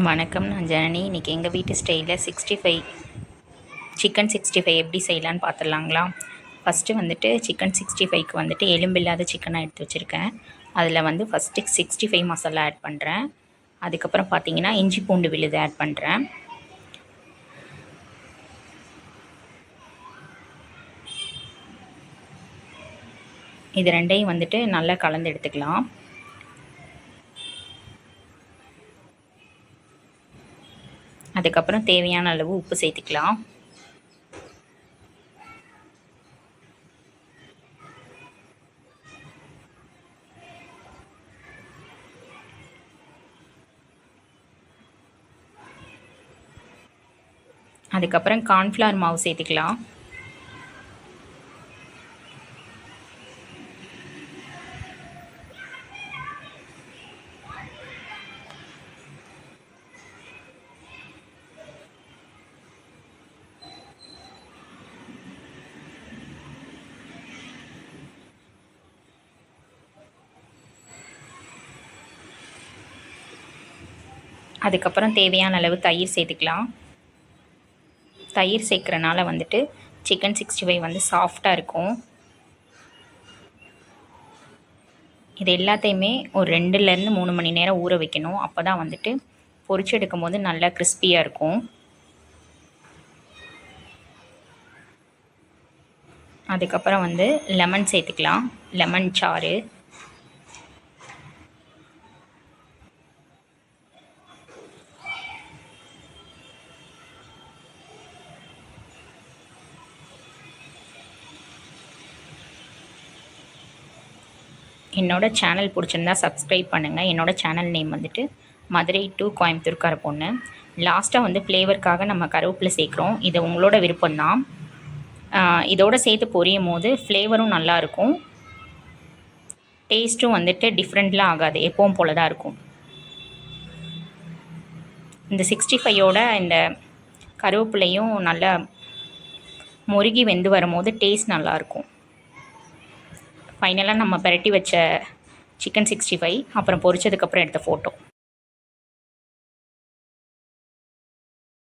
வணக்கம், நான் ஜனனி. இன்றைக்கி எங்கள் வீட்டு ஸ்டைலில் சிக்கன் 65 எப்படி செய்யலான்னு பார்த்துடலாங்களா. ஃபஸ்ட்டு வந்துட்டு சிக்கன் 65க்கு வந்துட்டு எலும்பில்லாத சிக்கனாக எடுத்து வச்சுருக்கேன். அதில் வந்து ஃபஸ்ட்டு 65 மசாலா ஆட் பண்ணுறேன். அதுக்கப்புறம் பார்த்திங்கன்னா இஞ்சி பூண்டு விழுது ஆட் பண்ணுறேன். இது ரெண்டையும் வந்துட்டு நல்லா கலந்து எடுத்துக்கலாம். அதுக்கப்புறம் தேவையான அளவு உப்பு சேர்த்துக்கலாம். அதுக்கப்புறம் கார்ன்ஃப்ளவர் மாவு சேர்த்துக்கலாம். அதுக்கப்புறம் தேவையான அளவு தயிர் சேர்த்துக்கலாம். தயிர் சேர்க்குறனால வந்துட்டு சிக்கன் 65 வந்து சாஃப்டாக இருக்கும். இது எல்லாத்தையுமே ஒரு 2லேருந்து 3 மணி நேரம் ஊற வைக்கணும். அப்போ தான் வந்துட்டு பொரிச்சு எடுக்கும் போது நல்லா கிறிஸ்பியாக இருக்கும். அதுக்கப்புறம் வந்து லெமன் சேர்த்துக்கலாம். லெமன் சாறு, என்னோடய சேனல் பிடிச்சிருந்தா சப்ஸ்கிரைப் பண்ணுங்கள். என்னோடய சேனல் நேம் வந்துட்டு மதுரை டு கோயம்புத்தூர் கார பொண்ணு. லாஸ்ட்டாக வந்து ஃப்ளேவருக்காக நம்ம கருவேப்பிலை சேர்க்குறோம். இது உங்களோட விருப்பம்தான். இதோடு சேர்த்து பொரியும் போது ஃப்ளேவரும் நல்லாயிருக்கும், டேஸ்ட்டும் வந்துட்டு டிஃப்ரெண்ட்லாம் ஆகாது, எப்பவும் போல தான் இருக்கும். இந்த 65யோட இந்த கருவேப்பிலையும் நல்லா முருகி வெந்து வரும்போது டேஸ்ட் நல்லாயிருக்கும். ஃபைனலாக நம்ம பிரட்டி வச்ச சிக்கன் 65 அப்புறம் பொரிச்சதுக்கப்புறம் எடுத்த ஃபோட்டோ.